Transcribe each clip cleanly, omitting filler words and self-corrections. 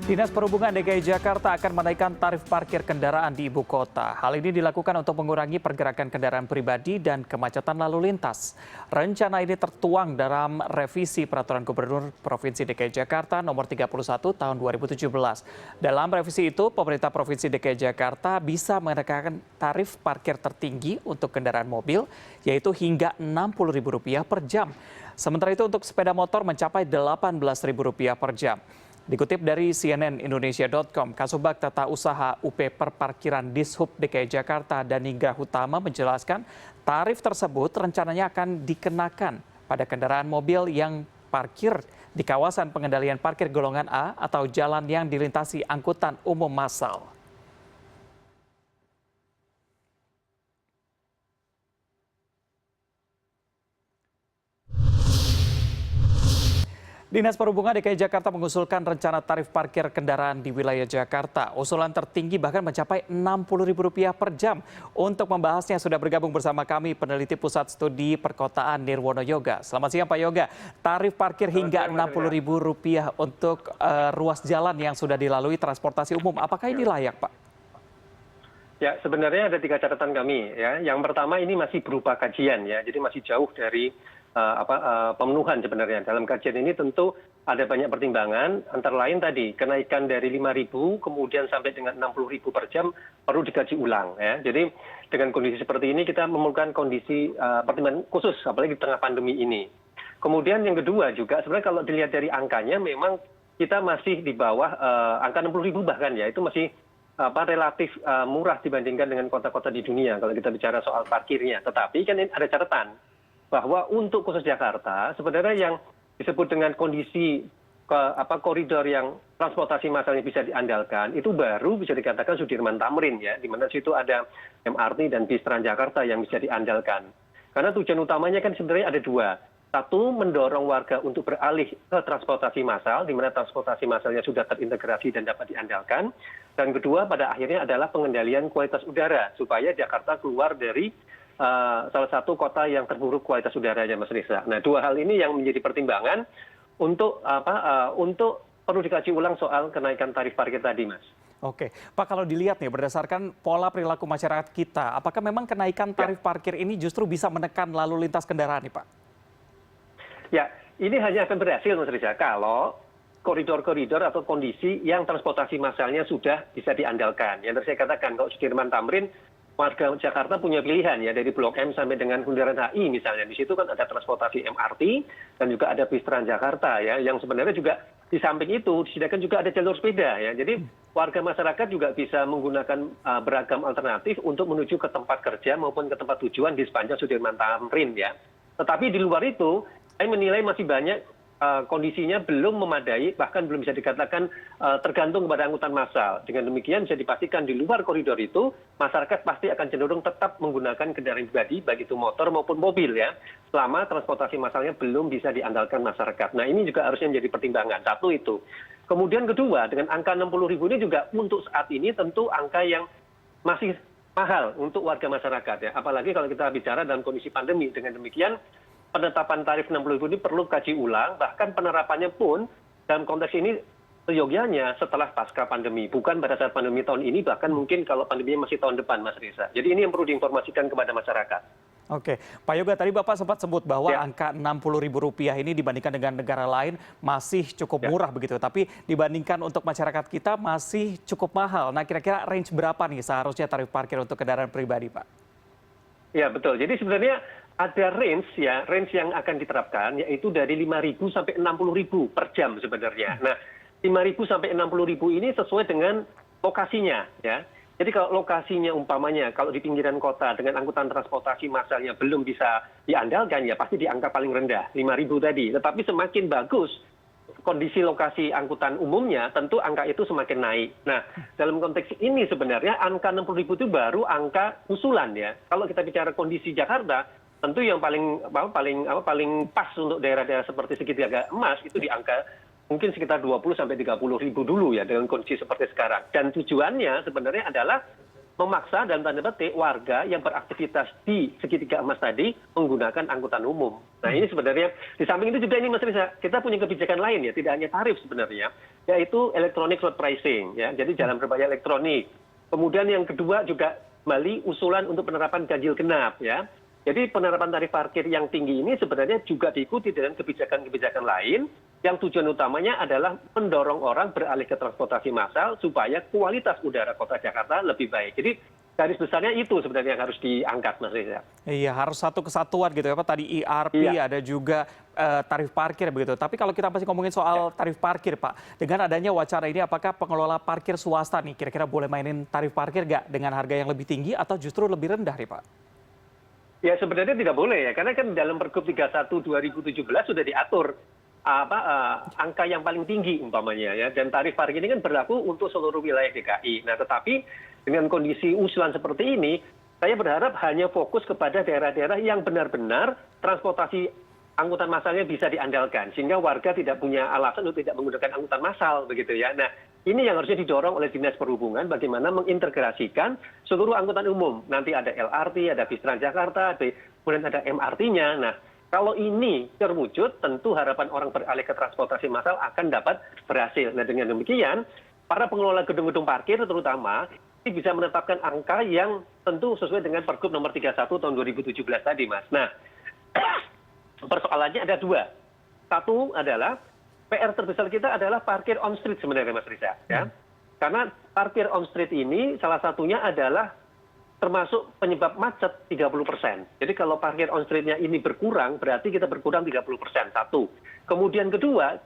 Dinas Perhubungan DKI Jakarta akan menaikkan tarif parkir kendaraan di ibu kota. Hal ini dilakukan untuk mengurangi pergerakan kendaraan pribadi dan kemacetan lalu lintas. Rencana ini tertuang dalam revisi Peraturan Gubernur Provinsi DKI Jakarta Nomor 31 Tahun 2017. Dalam revisi itu, pemerintah Provinsi DKI Jakarta bisa menekan tarif parkir tertinggi untuk kendaraan mobil, yaitu hingga Rp60.000 per jam. Sementara itu untuk sepeda motor mencapai Rp18.000 per jam. Dikutip dari cnnindonesia.com, Kasubag Tata Usaha UP Perparkiran Dishub DKI Jakarta Daniga Hutama menjelaskan tarif tersebut rencananya akan dikenakan pada kendaraan mobil yang parkir di kawasan pengendalian parkir golongan A atau jalan yang dilintasi angkutan umum massal. Dinas Perhubungan DKI Jakarta mengusulkan rencana tarif parkir kendaraan di wilayah Jakarta. Usulan tertinggi bahkan mencapai Rp60.000 per jam. Untuk membahasnya sudah bergabung bersama kami peneliti Pusat Studi Perkotaan Nirwono Yoga. Selamat siang Pak Yoga. Tarif parkir hingga Rp60.000 untuk ruas jalan yang sudah dilalui transportasi umum. Apakah ini layak Pak? Ya, sebenarnya ada 3 catatan kami ya. Yang pertama ini masih berupa kajian ya. Jadi masih jauh dari pemenuhan sebenarnya. Dalam kajian ini tentu ada banyak pertimbangan, antara lain tadi kenaikan dari 5.000 kemudian sampai dengan 60.000 per jam perlu dikaji ulang ya. Jadi dengan kondisi seperti ini kita memerlukan kondisi pertimbangan khusus apalagi di tengah pandemi ini. Kemudian yang kedua juga sebenarnya kalau dilihat dari angkanya memang kita masih di bawah angka 60.000 bahkan ya, itu masih relatif murah dibandingkan dengan kota-kota di dunia kalau kita bicara soal parkirnya. Tetapi kan ada catatan bahwa untuk khusus Jakarta sebenarnya yang disebut dengan kondisi koridor yang transportasi massalnya bisa diandalkan itu baru bisa dikatakan Sudirman Tamrin ya, di mana situ ada MRT dan bis Transjakarta yang bisa diandalkan. Karena tujuan utamanya kan sebenarnya ada 2. Satu, mendorong warga untuk beralih ke transportasi massal, di mana transportasi massalnya sudah terintegrasi dan dapat diandalkan. Dan kedua, pada akhirnya adalah pengendalian kualitas udara supaya Jakarta keluar dari salah satu kota yang terburuk kualitas udaranya, Mas Reza. Nah, 2 hal ini yang menjadi pertimbangan untuk perlu dikaji ulang soal kenaikan tarif parkir tadi, Mas. Oke, Pak, kalau dilihat nih berdasarkan pola perilaku masyarakat kita, apakah memang kenaikan tarif parkir ini justru bisa menekan lalu lintas kendaraan nih, Pak? Ya, ini hanya akan berhasil, Mas Reza, kalau koridor-koridor atau kondisi yang transportasi massalnya sudah bisa diandalkan. Yang tadi saya katakan, kalau Sudirman Tamrin, warga Jakarta punya pilihan ya, dari Blok M sampai dengan Bundaran HI misalnya. Di situ kan ada transportasi MRT dan juga ada bis Transjakarta ya, yang sebenarnya juga di samping itu disediakan juga ada jalur sepeda ya. Jadi warga masyarakat juga bisa menggunakan beragam alternatif untuk menuju ke tempat kerja maupun ke tempat tujuan di sepanjang Sudirman Tamrin ya. Tetapi di luar itu, saya menilai masih banyak kondisinya belum memadai, bahkan belum bisa dikatakan tergantung kepada angkutan massal. Dengan demikian bisa dipastikan di luar koridor itu, masyarakat pasti akan cenderung tetap menggunakan kendaraan pribadi, baik itu motor maupun mobil ya, selama transportasi massalnya belum bisa diandalkan masyarakat. Nah, ini juga harusnya menjadi pertimbangan. Satu itu. Kemudian kedua, dengan angka 60.000 ini juga untuk saat ini tentu angka yang masih mahal untuk warga masyarakat ya. Apalagi kalau kita bicara dalam kondisi pandemi. Dengan demikian, penetapan tarif 60.000 ini perlu kaji ulang, bahkan penerapannya pun dalam konteks ini seyogyanya setelah pasca pandemi, bukan pada saat pandemi tahun ini, bahkan mungkin kalau pandeminya masih tahun depan, Mas Reza. Jadi ini yang perlu diinformasikan kepada masyarakat. Oke, Pak Yoga, tadi Bapak sempat sebut bahwa angka Rp60.000 ini dibandingkan dengan negara lain masih cukup murah begitu, tapi dibandingkan untuk masyarakat kita masih cukup mahal. Nah, kira-kira range berapa nih seharusnya tarif parkir untuk kendaraan pribadi, Pak? Ya, betul. Jadi sebenarnya ada range yang akan diterapkan, yaitu dari 5.000 sampai 60.000 per jam sebenarnya. Nah, 5.000 sampai 60.000 ini sesuai dengan lokasinya ya. Jadi kalau lokasinya umpamanya kalau di pinggiran kota dengan angkutan transportasi massalnya belum bisa diandalkan ya pasti di angka paling rendah 5.000 tadi. Tetapi semakin bagus kondisi lokasi angkutan umumnya, tentu angka itu semakin naik. Nah, dalam konteks ini sebenarnya angka 60.000 itu baru angka usulan ya. Kalau kita bicara kondisi Jakarta, tentu yang paling pas untuk daerah-daerah seperti segitiga emas itu di angka mungkin sekitar 20 sampai 30.000 dulu ya dengan kondisi seperti sekarang. Dan tujuannya sebenarnya adalah memaksa dalam tanda petik warga yang beraktivitas di segitiga emas tadi menggunakan angkutan umum. Nah ini sebenarnya di samping itu juga ini Mas Riza, kita punya kebijakan lain ya, tidak hanya tarif sebenarnya, yaitu electronic road pricing ya, jadi jalan berbayar elektronik. Kemudian yang kedua juga kembali usulan untuk penerapan ganjil genap ya. Jadi penerapan tarif parkir yang tinggi ini sebenarnya juga diikuti dengan kebijakan-kebijakan lain yang tujuan utamanya adalah mendorong orang beralih ke transportasi massal supaya kualitas udara kota Jakarta lebih baik. Jadi garis besarnya itu sebenarnya yang harus diangkat Mas Reza. Iya, harus satu kesatuan gitu ya Pak. Tadi ERP, Iya. ada juga tarif parkir begitu. Tapi kalau kita masih ngomongin soal tarif parkir Pak, dengan adanya wacana ini apakah pengelola parkir swasta nih kira-kira boleh mainin tarif parkir nggak dengan harga yang lebih tinggi atau justru lebih rendah nih Pak? Ya sebenarnya tidak boleh ya, karena kan dalam Pergub 31 2017 sudah diatur angka yang paling tinggi umpamanya ya, dan tarif parkir ini kan berlaku untuk seluruh wilayah DKI. Nah tetapi dengan kondisi usulan seperti ini, saya berharap hanya fokus kepada daerah-daerah yang benar-benar transportasi angkutan massalnya bisa diandalkan, sehingga warga tidak punya alasan untuk tidak menggunakan angkutan massal begitu ya. Nah ini yang harusnya didorong oleh Dinas Perhubungan, bagaimana mengintegrasikan seluruh angkutan umum. Nanti ada LRT, ada bis Transjakarta, kemudian ada MRT-nya. Nah kalau ini terwujud, tentu harapan orang beralih ke transportasi massal akan dapat berhasil. Nah dengan demikian, para pengelola gedung-gedung parkir terutama, ini bisa menetapkan angka yang tentu sesuai dengan Pergub nomor 31 tahun 2017 tadi Mas. Nah persoalannya ada dua. Satu adalah PR terbesar kita adalah parkir on street sebenarnya Mas Riza. Ya. Karena parkir on street ini salah satunya adalah termasuk penyebab macet 30%. Jadi kalau parkir on street-nya ini berkurang, berarti kita berkurang 30%. Satu. Kemudian kedua,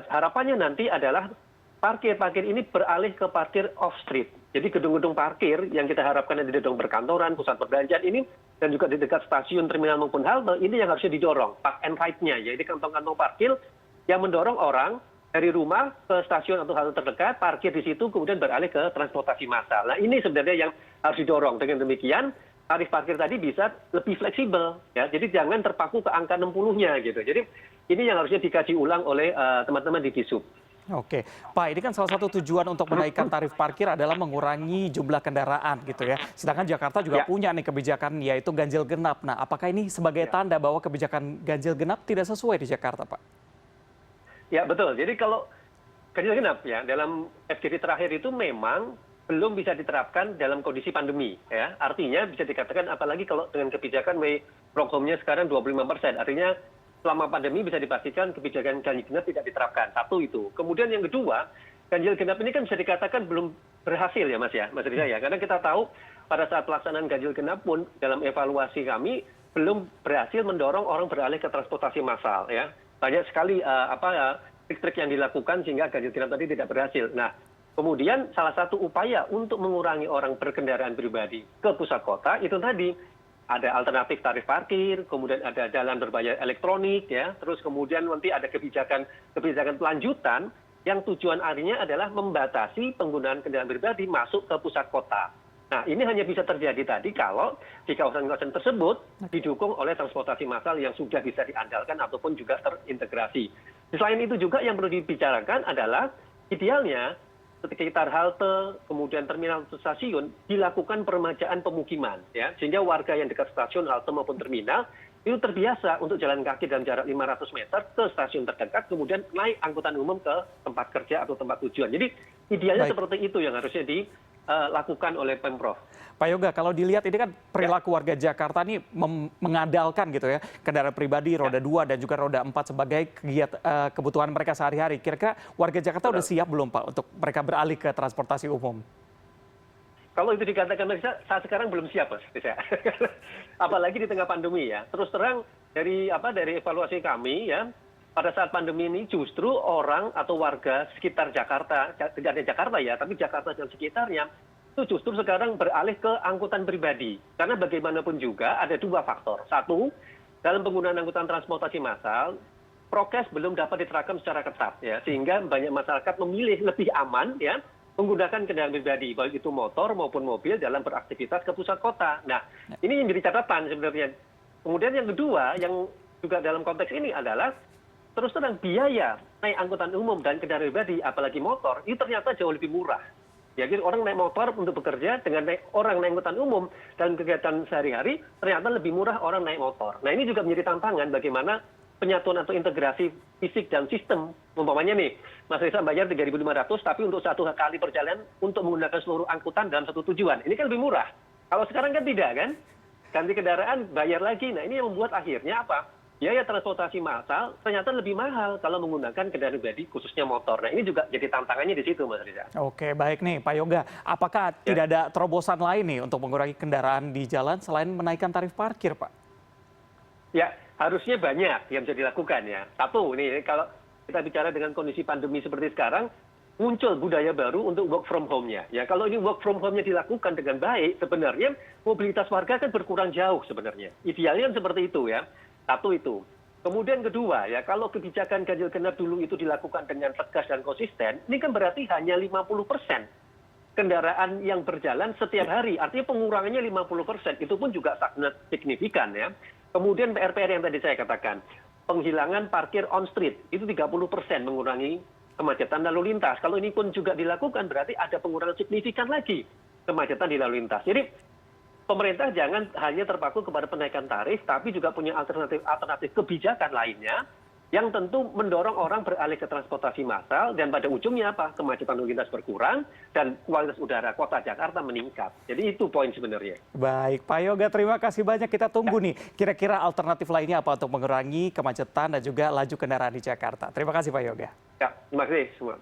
harapannya nanti adalah parkir-parkir ini beralih ke parkir off street. Jadi gedung-gedung parkir yang kita harapkan di gedung perkantoran, pusat perbelanjaan ini, dan juga di dekat stasiun, terminal maupun halte, ini yang harusnya didorong, park and ride-nya. Jadi kantong-kantong parkir yang mendorong orang dari rumah ke stasiun atau halte terdekat, parkir di situ, kemudian beralih ke transportasi massal. Nah ini sebenarnya yang harus didorong. Dengan demikian, tarif parkir tadi bisa lebih fleksibel. Ya. Jadi jangan terpaku ke angka 60-nya gitu. Jadi ini yang harusnya dikaji ulang oleh teman-teman di Disub. Oke, Pak, ini kan salah satu tujuan untuk menaikkan tarif parkir adalah mengurangi jumlah kendaraan gitu ya. Sedangkan Jakarta juga punya nih kebijakan yaitu ganjil genap. Nah, apakah ini sebagai tanda bahwa kebijakan ganjil genap tidak sesuai di Jakarta, Pak? Ya betul. Jadi kalau ganjil genap ya dalam FGD terakhir itu memang belum bisa diterapkan dalam kondisi pandemi. Ya. Artinya bisa dikatakan apalagi kalau dengan kebijakan work home-nya sekarang 25%. Artinya selama pandemi bisa dipastikan kebijakan ganjil genap tidak diterapkan. Satu itu. Kemudian yang kedua, ganjil genap ini kan bisa dikatakan belum berhasil ya Mas Riza ya. Karena kita tahu pada saat pelaksanaan ganjil genap pun dalam evaluasi kami belum berhasil mendorong orang beralih ke transportasi massal ya. Banyak sekali trik-trik yang dilakukan sehingga ganjil genap tadi tidak berhasil. Nah, kemudian salah satu upaya untuk mengurangi orang berkendaraan pribadi ke pusat kota itu tadi ada alternatif tarif parkir, kemudian ada jalan berbayar elektronik, ya, terus kemudian nanti ada kebijakan pelanjutan yang tujuan akhirnya adalah membatasi penggunaan kendaraan pribadi masuk ke pusat kota. Nah, ini hanya bisa terjadi tadi kalau di kawasan-kawasan tersebut didukung oleh transportasi massal yang sudah bisa diandalkan ataupun juga terintegrasi. Selain itu juga yang perlu dibicarakan adalah idealnya sekitar halte, kemudian terminal atau stasiun, dilakukan peremajaan pemukiman, ya, sehingga warga yang dekat stasiun, halte maupun terminal itu terbiasa untuk jalan kaki dalam jarak 500 meter ke stasiun terdekat, kemudian naik angkutan umum ke tempat kerja atau tempat tujuan. Jadi idealnya seperti itu yang harusnya dilakukan oleh Pemprov. Pak Yoga, kalau dilihat ini kan perilaku warga Jakarta ini mengandalkan gitu ya kendaraan pribadi roda 2 dan juga roda 4 sebagai kebutuhan mereka sehari-hari. Kira-kira warga Jakarta udah siap belum Pak untuk mereka beralih ke transportasi umum? Kalau itu dikatakan mereka saat sekarang belum siap Mas. Apalagi di tengah pandemi ya. Terus terang dari evaluasi kami ya, pada saat pandemi ini justru orang atau warga sekitar Jakarta, tidak hanya Jakarta ya, tapi Jakarta dan sekitarnya itu justru sekarang beralih ke angkutan pribadi. Karena bagaimanapun juga ada dua faktor. Satu, dalam penggunaan angkutan transportasi massal, prokes belum dapat diterapkan secara ketat, ya, sehingga banyak masyarakat memilih lebih aman, ya, menggunakan kendaraan pribadi, baik itu motor maupun mobil dalam beraktivitas ke pusat kota. Nah, ini yang jadi catatan sebenarnya. Kemudian yang kedua, yang juga dalam konteks ini adalah terus terang biaya naik angkutan umum dan kendaraan pribadi, apalagi motor, itu ternyata jauh lebih murah Ya, jadi orang naik motor untuk bekerja dengan orang naik angkutan umum dan kegiatan sehari-hari ternyata lebih murah orang naik motor. Nah, ini juga menjadi tantangan bagaimana penyatuan atau integrasi fisik dan sistem. Umpamanya nih, Mas Risa bayar 3.500 tapi untuk satu kali perjalanan untuk menggunakan seluruh angkutan dalam satu tujuan. Ini kan lebih murah. Kalau sekarang kan tidak kan? Ganti kendaraan bayar lagi. Nah, ini yang membuat akhirnya apa? Biaya transportasi massal ternyata lebih mahal kalau menggunakan kendaraan pribadi khususnya motor. Nah, ini juga jadi tantangannya di situ, Mas Riza. Oke, baik nih Pak Yoga. Apakah tidak ada terobosan lain nih untuk mengurangi kendaraan di jalan selain menaikkan tarif parkir, Pak? Ya, harusnya banyak yang bisa dilakukan ya. Satu, ini kalau kita bicara dengan kondisi pandemi seperti sekarang, muncul budaya baru untuk work from home-nya. Ya, kalau ini work from home-nya dilakukan dengan baik, sebenarnya mobilitas warga kan berkurang jauh sebenarnya. Idealnya kan seperti itu ya. Satu itu. Kemudian kedua ya, kalau kebijakan ganjil genap dulu itu dilakukan dengan tegas dan konsisten, ini kan berarti hanya 50% kendaraan yang berjalan setiap hari. Artinya pengurangannya 50%. Itu pun juga sangat signifikan ya. Kemudian PR-PR yang tadi saya katakan, penghilangan parkir on street itu 30% mengurangi kemacetan lalu lintas. Kalau ini pun juga dilakukan berarti ada pengurangan signifikan lagi kemacetan di lalu lintas. Jadi pemerintah jangan hanya terpaku kepada penaikan tarif, tapi juga punya alternatif kebijakan lainnya yang tentu mendorong orang beralih ke transportasi massal dan pada ujungnya apa? Kemacetan lalu lintas berkurang dan kualitas udara kota Jakarta meningkat. Jadi itu poin sebenarnya. Baik, Pak Yoga, terima kasih banyak. Kita tunggu nih, kira-kira alternatif lainnya apa untuk mengurangi kemacetan dan juga laju kendaraan di Jakarta. Terima kasih, Pak Yoga. Ya, terima kasih semua.